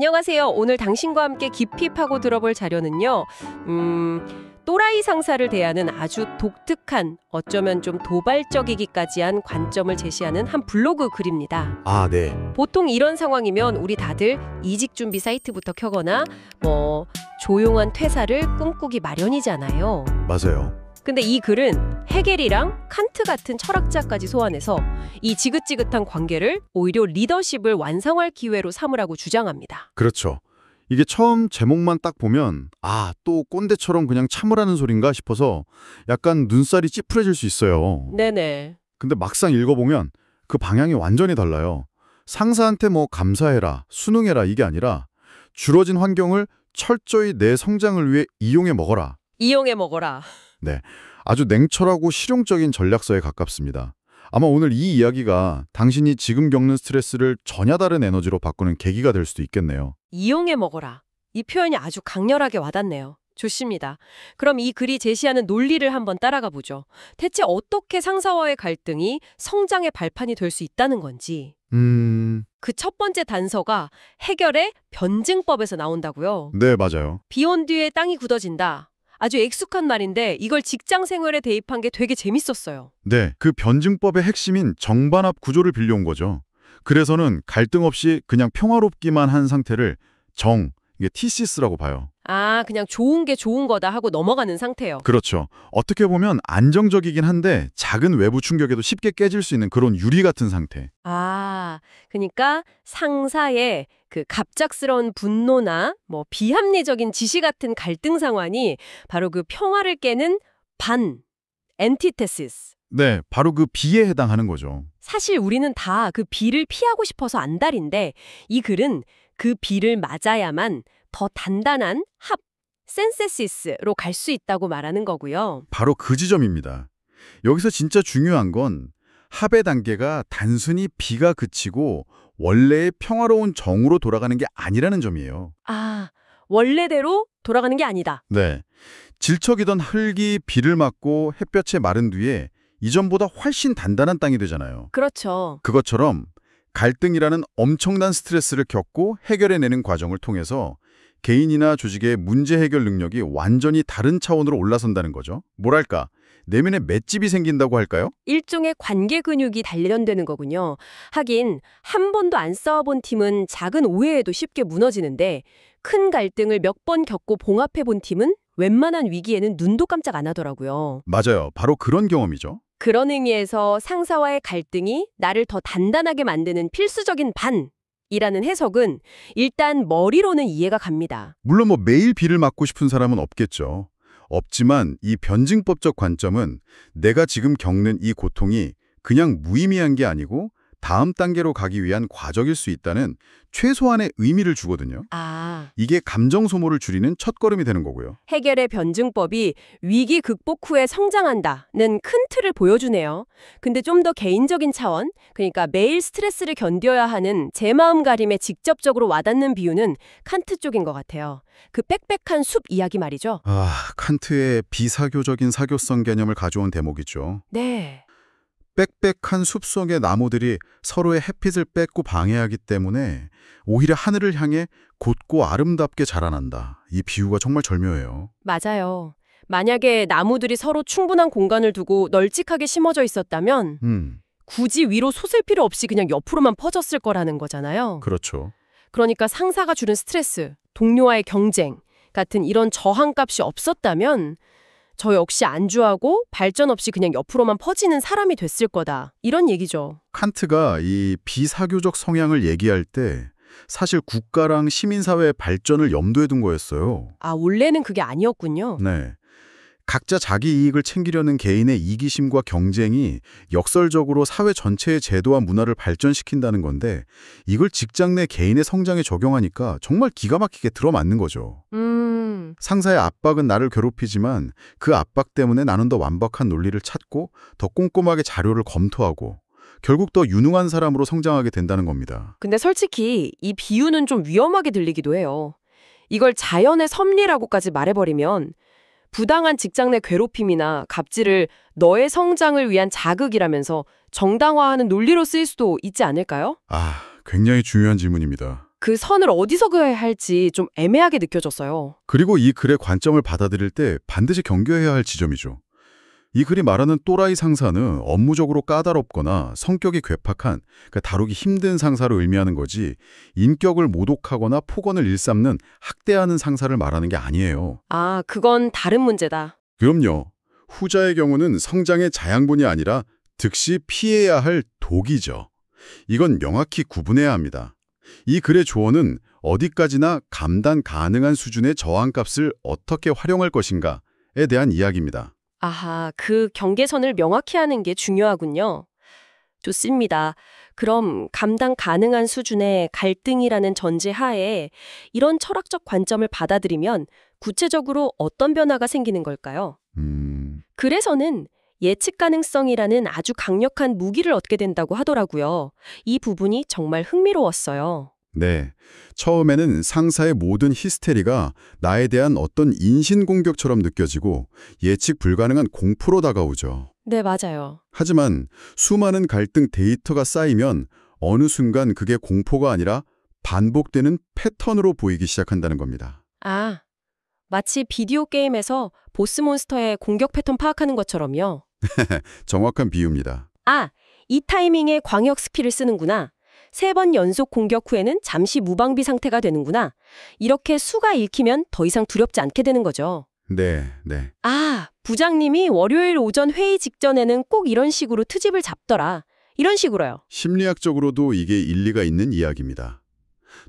안녕하세요. 오늘 당신과 함께 깊이 파고 들어볼 자료는요. 또라이 상사를 대하는 아주 독특한, 어쩌면 좀 도발적이기까지 한 관점을 제시하는 한 블로그 글입니다. 아, 네. 보통 이런 상황이면 우리 다들 이직 준비 사이트부터 켜거나 조용한 퇴사를 꿈꾸기 마련이잖아요. 맞아요. 근데 이 글은 헤겔이랑 칸트 같은 철학자까지 소환해서 이 지긋지긋한 관계를 오히려 리더십을 완성할 기회로 삼으라고 주장합니다. 그렇죠. 이게 처음 제목만 딱 보면 또 꼰대처럼 그냥 참으라는 소린가 싶어서 약간 눈살이 찌푸려질 수 있어요. 네네. 근데 막상 읽어보면 그 방향이 완전히 달라요. 상사한테 감사해라, 순응해라 이게 아니라 주어진 환경을 철저히 내 성장을 위해 이용해 먹어라. 이용해 먹어라. 네, 아주 냉철하고 실용적인 전략서에 가깝습니다. 아마 오늘 이 이야기가 당신이 지금 겪는 스트레스를 전혀 다른 에너지로 바꾸는 계기가 될 수도 있겠네요. 이용해 먹어라. 이 표현이 아주 강렬하게 와닿네요. 좋습니다. 그럼 이 글이 제시하는 논리를 한번 따라가 보죠. 대체 어떻게 상사와의 갈등이 성장의 발판이 될 수 있다는 건지. 그 첫 번째 단서가 헤겔의 변증법에서 나온다고요. 네, 맞아요. 비 온 뒤에 땅이 굳어진다. 아주 익숙한 말인데 이걸 직장 생활에 대입한 게 되게 재밌었어요. 네, 그 변증법의 핵심인 정반합 구조를 빌려온 거죠. 그래서는 갈등 없이 그냥 평화롭기만 한 상태를 이게 티시스라고 봐요. 그냥 좋은 게 좋은 거다 하고 넘어가는 상태요. 그렇죠. 어떻게 보면 안정적이긴 한데 작은 외부 충격에도 쉽게 깨질 수 있는 그런 유리 같은 상태. 그러니까 상사의 그 갑작스러운 분노나 비합리적인 지시 같은 갈등 상황이 바로 그 평화를 깨는 엔티테시스. 네, 바로 그 비에 해당하는 거죠. 사실 우리는 다 그 비를 피하고 싶어서 안달인데 이 글은 그 비를 맞아야만 더 단단한 센세시스로 갈 수 있다고 말하는 거고요. 바로 그 지점입니다. 여기서 진짜 중요한 건 합의 단계가 단순히 비가 그치고 원래의 평화로운 정으로 돌아가는 게 아니라는 점이에요. 원래대로 돌아가는 게 아니다. 네, 질척이던 흙이 비를 맞고 햇볕에 마른 뒤에 이전보다 훨씬 단단한 땅이 되잖아요. 그렇죠. 그것처럼 갈등이라는 엄청난 스트레스를 겪고 해결해내는 과정을 통해서 개인이나 조직의 문제 해결 능력이 완전히 다른 차원으로 올라선다는 거죠. 뭐랄까, 내면에 맷집이 생긴다고 할까요? 일종의 관계 근육이 단련되는 거군요. 하긴 한 번도 안 싸워본 팀은 작은 오해에도 쉽게 무너지는데 큰 갈등을 몇 번 겪고 봉합해본 팀은 웬만한 위기에는 눈도 깜짝 안 하더라고요. 맞아요. 바로 그런 경험이죠. 그런 의미에서 상사와의 갈등이 나를 더 단단하게 만드는 필수적인 반이라는 해석은 일단 머리로는 이해가 갑니다. 물론 매일 비를 맞고 싶은 사람은 없겠죠. 없지만 이 변증법적 관점은 내가 지금 겪는 이 고통이 그냥 무의미한 게 아니고 다음 단계로 가기 위한 과정일 수 있다는 최소한의 의미를 주거든요. 이게 감정 소모를 줄이는 첫걸음이 되는 거고요. 헤겔의 변증법이 위기 극복 후에 성장한다는 큰 틀을 보여주네요. 근데 좀 더 개인적인 차원, 그러니까 매일 스트레스를 견뎌야 하는 제 마음가림에 직접적으로 와닿는 비유는 칸트 쪽인 것 같아요. 그 빽빽한 숲 이야기 말이죠. 칸트의 비사교적인 사교성 개념을 가져온 대목이죠. 네. 빽빽한 숲속의 나무들이 서로의 햇빛을 뺏고 방해하기 때문에 오히려 하늘을 향해 곧고 아름답게 자라난다. 이 비유가 정말 절묘해요. 맞아요. 만약에 나무들이 서로 충분한 공간을 두고 널찍하게 심어져 있었다면 굳이 위로 솟을 필요 없이 그냥 옆으로만 퍼졌을 거라는 거잖아요. 그렇죠. 그러니까 상사가 주는 스트레스, 동료와의 경쟁 같은 이런 저항값이 없었다면 저 역시 안주하고 발전 없이 그냥 옆으로만 퍼지는 사람이 됐을 거다. 이런 얘기죠. 칸트가 이 비사교적 성향을 얘기할 때 사실 국가랑 시민사회의 발전을 염두에 둔 거였어요. 원래는 그게 아니었군요. 네. 각자 자기 이익을 챙기려는 개인의 이기심과 경쟁이 역설적으로 사회 전체의 제도와 문화를 발전시킨다는 건데 이걸 직장 내 개인의 성장에 적용하니까 정말 기가 막히게 들어맞는 거죠. 상사의 압박은 나를 괴롭히지만 그 압박 때문에 나는 더 완벽한 논리를 찾고 더 꼼꼼하게 자료를 검토하고 결국 더 유능한 사람으로 성장하게 된다는 겁니다. 근데 솔직히 이 비유는 좀 위험하게 들리기도 해요. 이걸 자연의 섭리라고까지 말해버리면 부당한 직장 내 괴롭힘이나 갑질을 너의 성장을 위한 자극이라면서 정당화하는 논리로 쓰일 수도 있지 않을까요? 굉장히 중요한 질문입니다. 그 선을 어디서 그어야 할지 좀 애매하게 느껴졌어요. 그리고 이 글의 관점을 받아들일 때 반드시 경계해야 할 지점이죠. 이 글이 말하는 또라이 상사는 업무적으로 까다롭거나 성격이 괴팍한, 그러니까 다루기 힘든 상사를 의미하는 거지 인격을 모독하거나 폭언을 일삼는 학대하는 상사를 말하는 게 아니에요. 아, 그건 다른 문제다. 그럼요. 후자의 경우는 성장의 자양분이 아니라 즉시 피해야 할 독이죠. 이건 명확히 구분해야 합니다. 이 글의 조언은 어디까지나 감당 가능한 수준의 저항값을 어떻게 활용할 것인가에 대한 이야기입니다. 아하, 그 경계선을 명확히 하는 게 중요하군요. 좋습니다. 그럼 감당 가능한 수준의 갈등이라는 전제 하에 이런 철학적 관점을 받아들이면 구체적으로 어떤 변화가 생기는 걸까요? 그래서는 예측 가능성이라는 아주 강력한 무기를 얻게 된다고 하더라고요. 이 부분이 정말 흥미로웠어요. 네. 처음에는 상사의 모든 히스테리가 나에 대한 어떤 인신공격처럼 느껴지고 예측 불가능한 공포로 다가오죠. 네, 맞아요. 하지만 수많은 갈등 데이터가 쌓이면 어느 순간 그게 공포가 아니라 반복되는 패턴으로 보이기 시작한다는 겁니다. 아, 마치 비디오 게임에서 보스 몬스터의 공격 패턴 파악하는 것처럼요. 정확한 비유입니다. 아, 이 타이밍에 광역 스피를 쓰는구나. 3번 연속 공격 후에는 잠시 무방비 상태가 되는구나. 이렇게 수가 읽히면 더 이상 두렵지 않게 되는 거죠. 네. 아, 부장님이 월요일 오전 회의 직전에는 꼭 이런 식으로 트집을 잡더라. 이런 식으로요. 심리학적으로도 이게 일리가 있는 이야기입니다.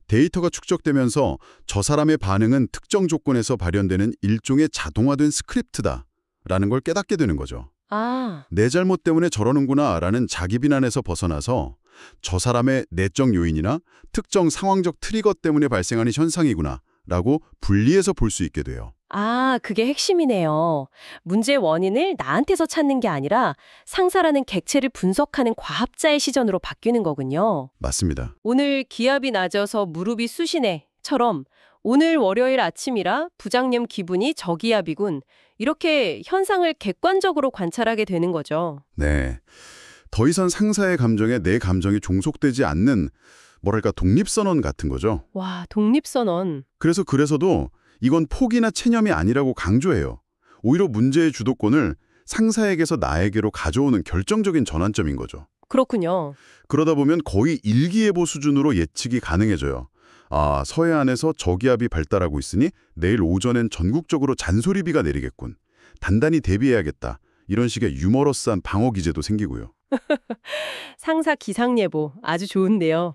데이터가 축적되면서 저 사람의 반응은 특정 조건에서 발현되는 일종의 자동화된 스크립트다라는 걸 깨닫게 되는 거죠. 아, 내 잘못 때문에 저러는구나 라는 자기 비난에서 벗어나서 저 사람의 내적 요인이나 특정 상황적 트리거 때문에 발생하는 현상이구나 라고 분리해서 볼 수 있게 돼요. 아, 그게 핵심이네요. 문제의 원인을 나한테서 찾는 게 아니라 상사라는 객체를 분석하는 과학자의 시전으로 바뀌는 거군요. 맞습니다. 오늘 기압이 낮아서 무릎이 쑤시네처럼 오늘 월요일 아침이라 부장님 기분이 저기압이군. 이렇게 현상을 객관적으로 관찰하게 되는 거죠. 네. 더 이상 상사의 감정에 내 감정이 종속되지 않는 뭐랄까 독립선언 같은 거죠. 와, 독립선언. 그래서도 이건 포기나 체념이 아니라고 강조해요. 오히려 문제의 주도권을 상사에게서 나에게로 가져오는 결정적인 전환점인 거죠. 그렇군요. 그러다 보면 거의 일기예보 수준으로 예측이 가능해져요. 아, 서해안에서 저기압이 발달하고 있으니 내일 오전엔 전국적으로 잔소리비가 내리겠군. 단단히 대비해야겠다. 이런 식의 유머러스한 방어 기제도 생기고요. 상사 기상예보 아주 좋은데요.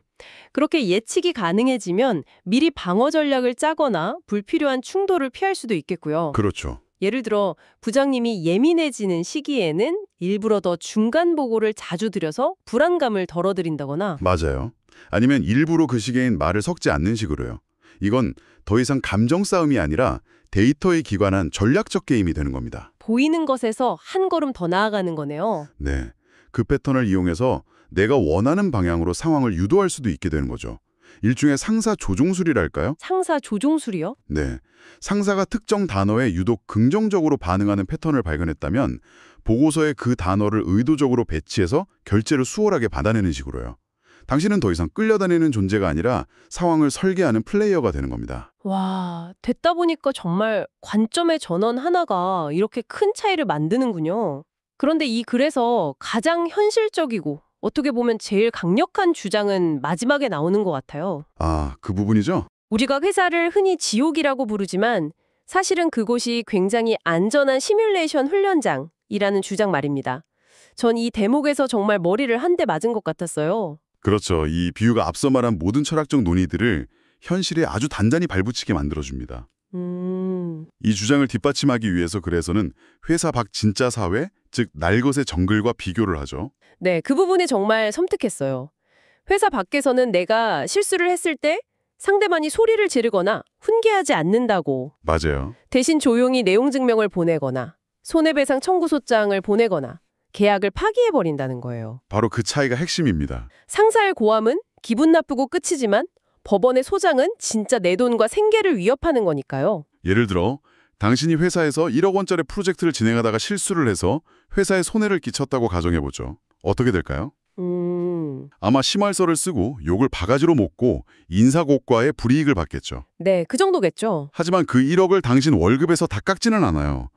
그렇게 예측이 가능해지면 미리 방어 전략을 짜거나 불필요한 충돌을 피할 수도 있겠고요. 그렇죠. 예를 들어 부장님이 예민해지는 시기에는 일부러 더 중간 보고를 자주 드려서 불안감을 덜어드린다거나 맞아요. 아니면 일부러 그 시기엔 말을 섞지 않는 식으로요. 이건 더 이상 감정 싸움이 아니라 데이터에 기관한 전략적 게임이 되는 겁니다. 보이는 것에서 한 걸음 더 나아가는 거네요. 네. 그 패턴을 이용해서 내가 원하는 방향으로 상황을 유도할 수도 있게 되는 거죠. 일종의 상사 조종술이랄까요? 상사 조종술이요? 네. 상사가 특정 단어에 유독 긍정적으로 반응하는 패턴을 발견했다면 보고서에 그 단어를 의도적으로 배치해서 결제를 수월하게 받아내는 식으로요. 당신은 더 이상 끌려다니는 존재가 아니라 상황을 설계하는 플레이어가 되는 겁니다. 와, 듣다 보니까 정말 관점의 전환 하나가 이렇게 큰 차이를 만드는군요. 그런데 이 글에서 가장 현실적이고 어떻게 보면 제일 강력한 주장은 마지막에 나오는 것 같아요. 아, 그 부분이죠? 우리가 회사를 흔히 지옥이라고 부르지만 사실은 그곳이 굉장히 안전한 시뮬레이션 훈련장이라는 주장 말입니다. 전 이 대목에서 정말 머리를 한 대 맞은 것 같았어요. 그렇죠. 이 비유가 앞서 말한 모든 철학적 논의들을 현실에 아주 단단히 발붙이게 만들어줍니다. 이 주장을 뒷받침하기 위해서 그래서는 회사 밖 진짜 사회, 즉 날것의 정글과 비교를 하죠. 네, 그 부분이 정말 섬뜩했어요. 회사 밖에서는 내가 실수를 했을 때 상대방이 소리를 지르거나 훈계하지 않는다고. 맞아요. 대신 조용히 내용 증명을 보내거나 손해배상 청구소장을 보내거나 계약을 파기해버린다는 거예요. 바로 그 차이가 핵심입니다. 상사의 고함은 기분 나쁘고 끝이지만 법원의 소장은 진짜 내 돈과 생계를 위협하는 거니까요. 예를 들어 당신이 회사에서 1억 원짜리 프로젝트를 진행하다가 실수를 해서 회사에 손해를 끼쳤다고 가정해보죠. 어떻게 될까요? 아마 심할서를 쓰고 욕을 바가지로 먹고 인사고과의 불이익을 받겠죠. 네, 그 정도겠죠. 하지만 그 1억을 당신 월급에서 다 깎지는 않아요.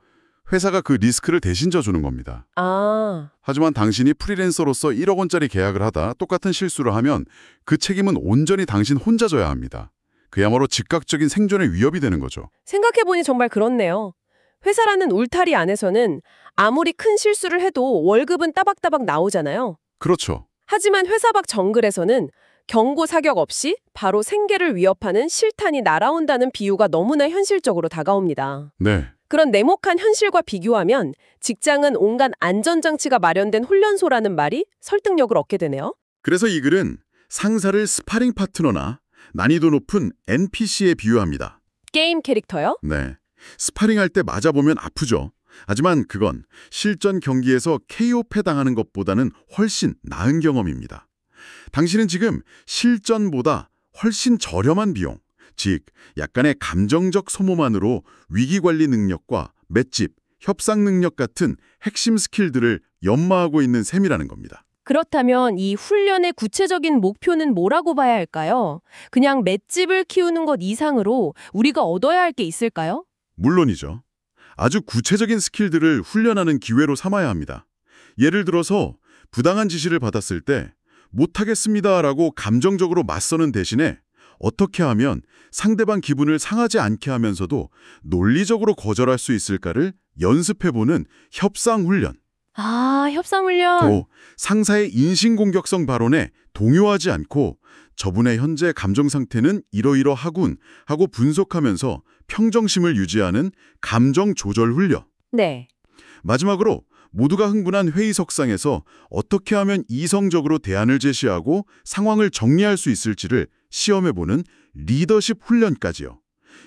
회사가 그 리스크를 대신 져주는 겁니다. 아, 하지만 당신이 프리랜서로서 1억 원짜리 계약을 하다 똑같은 실수를 하면 그 책임은 온전히 당신 혼자 져야 합니다. 그야말로 즉각적인 생존의 위협이 되는 거죠. 생각해보니 정말 그렇네요. 회사라는 울타리 안에서는 아무리 큰 실수를 해도 월급은 따박따박 나오잖아요. 그렇죠. 하지만 회사 밖 정글에서는 경고 사격 없이 바로 생계를 위협하는 실탄이 날아온다는 비유가 너무나 현실적으로 다가옵니다. 네. 그런 냉혹한 현실과 비교하면 직장은 온갖 안전장치가 마련된 훈련소라는 말이 설득력을 얻게 되네요. 그래서 이 글은 상사를 스파링 파트너나 난이도 높은 NPC에 비유합니다. 게임 캐릭터요? 네. 스파링할 때 맞아보면 아프죠. 하지만 그건 실전 경기에서 KO 패당하는 것보다는 훨씬 나은 경험입니다. 당신은 지금 실전보다 훨씬 저렴한 비용, 즉 약간의 감정적 소모만으로 위기관리 능력과 맷집, 협상 능력 같은 핵심 스킬들을 연마하고 있는 셈이라는 겁니다. 그렇다면 이 훈련의 구체적인 목표는 뭐라고 봐야 할까요? 그냥 맷집을 키우는 것 이상으로 우리가 얻어야 할 게 있을까요? 물론이죠. 아주 구체적인 스킬들을 훈련하는 기회로 삼아야 합니다. 예를 들어서 부당한 지시를 받았을 때 못하겠습니다라고 감정적으로 맞서는 대신에 어떻게 하면 상대방 기분을 상하지 않게 하면서도 논리적으로 거절할 수 있을까를 연습해보는 협상 훈련. 아, 협상 훈련. 또 상사의 인신공격성 발언에 동요하지 않고 저분의 현재 감정 상태는 이러이러하군 하고 분석하면서 평정심을 유지하는 감정 조절 훈련. 네. 마지막으로 모두가 흥분한 회의석상에서 어떻게 하면 이성적으로 대안을 제시하고 상황을 정리할 수 있을지를 시험해보는 리더십 훈련까지요.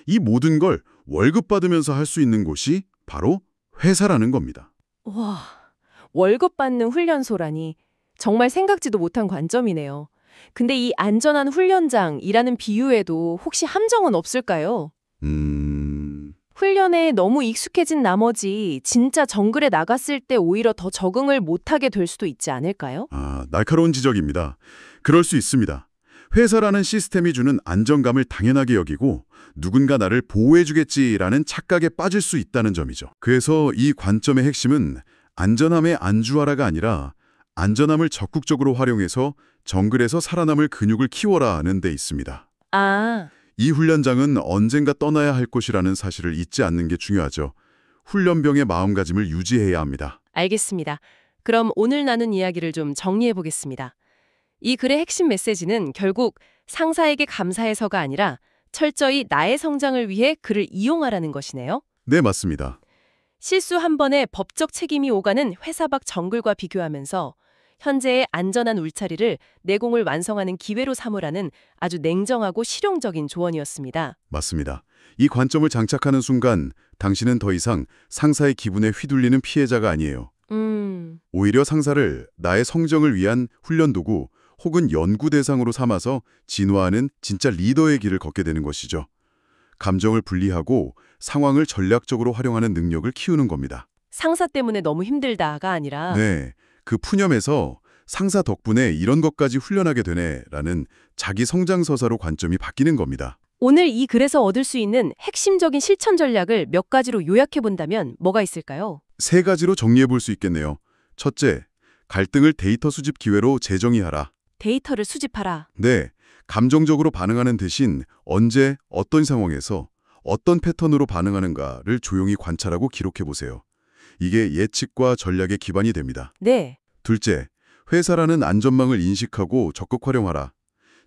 이 모든 걸 월급 받으면서 할 수 있는 곳이 바로 회사라는 겁니다. 와, 월급 받는 훈련소라니 정말 생각지도 못한 관점이네요. 근데 이 안전한 훈련장이라는 비유에도 혹시 함정은 없을까요? 훈련에 너무 익숙해진 나머지 진짜 정글에 나갔을 때 오히려 더 적응을 못하게 될 수도 있지 않을까요? 날카로운 지적입니다. 그럴 수 있습니다. 회사라는 시스템이 주는 안정감을 당연하게 여기고 누군가 나를 보호해주겠지라는 착각에 빠질 수 있다는 점이죠. 그래서 이 관점의 핵심은 안전함의 안주하라가 아니라 안전함을 적극적으로 활용해서 정글에서 살아남을 근육을 키워라는 데 있습니다. 아, 이 훈련장은 언젠가 떠나야 할 곳이라는 사실을 잊지 않는 게 중요하죠. 훈련병의 마음가짐을 유지해야 합니다. 알겠습니다. 그럼 오늘 나눈 이야기를 좀 정리해 보겠습니다. 이 글의 핵심 메시지는 결국 상사에게 감사해서가 아니라 철저히 나의 성장을 위해 그를 이용하라는 것이네요. 네, 맞습니다. 실수 한 번에 법적 책임이 오가는 회사 밖 정글과 비교하면서 현재의 안전한 울타리를 내공을 완성하는 기회로 삼으라는 아주 냉정하고 실용적인 조언이었습니다. 맞습니다. 이 관점을 장착하는 순간 당신은 더 이상 상사의 기분에 휘둘리는 피해자가 아니에요. 오히려 상사를 나의 성정을 위한 훈련 도구 혹은 연구 대상으로 삼아서 진화하는 진짜 리더의 길을 걷게 되는 것이죠. 감정을 분리하고 상황을 전략적으로 활용하는 능력을 키우는 겁니다. 상사 때문에 너무 힘들다가 아니라 네, 그 푸념에서 상사 덕분에 이런 것까지 훈련하게 되네라는 자기 성장 서사로 관점이 바뀌는 겁니다. 오늘 이 글에서 얻을 수 있는 핵심적인 실천 전략을 몇 가지로 요약해 본다면 뭐가 있을까요? 3가지로 정리해 볼 수 있겠네요. 첫째, 갈등을 데이터 수집 기회로 재정의하라. 데이터를 수집하라. 네, 감정적으로 반응하는 대신 언제, 어떤 상황에서 어떤 패턴으로 반응하는가를 조용히 관찰하고 기록해 보세요. 이게 예측과 전략의 기반이 됩니다. 네. 둘째, 회사라는 안전망을 인식하고 적극 활용하라.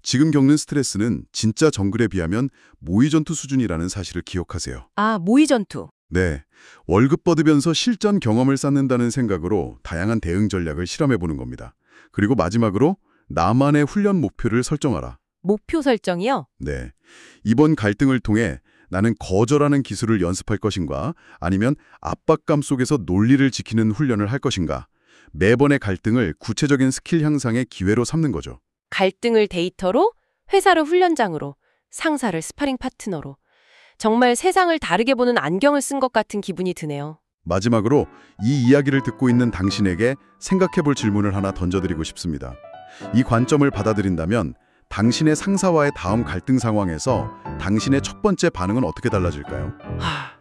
지금 겪는 스트레스는 진짜 정글에 비하면 모의전투 수준이라는 사실을 기억하세요. 아, 모의전투. 네, 월급 받으면서 실전 경험을 쌓는다는 생각으로 다양한 대응 전략을 실험해보는 겁니다. 그리고 마지막으로 나만의 훈련 목표를 설정하라. 목표 설정이요? 네, 이번 갈등을 통해 나는 거절하는 기술을 연습할 것인가 아니면 압박감 속에서 논리를 지키는 훈련을 할 것인가 매번의 갈등을 구체적인 스킬 향상의 기회로 삼는 거죠. 갈등을 데이터로, 회사를 훈련장으로, 상사를 스파링 파트너로. 정말 세상을 다르게 보는 안경을 쓴 것 같은 기분이 드네요. 마지막으로 이 이야기를 듣고 있는 당신에게 생각해볼 질문을 하나 던져드리고 싶습니다. 이 관점을 받아들인다면 당신의 상사와의 다음 갈등 상황에서 당신의 첫 번째 반응은 어떻게 달라질까요?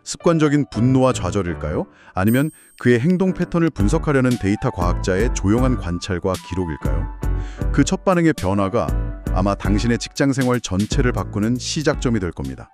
습관적인 분노와 좌절일까요? 아니면 그의 행동 패턴을 분석하려는 데이터 과학자의 조용한 관찰과 기록일까요? 그 첫 반응의 변화가 아마 당신의 직장 생활 전체를 바꾸는 시작점이 될 겁니다.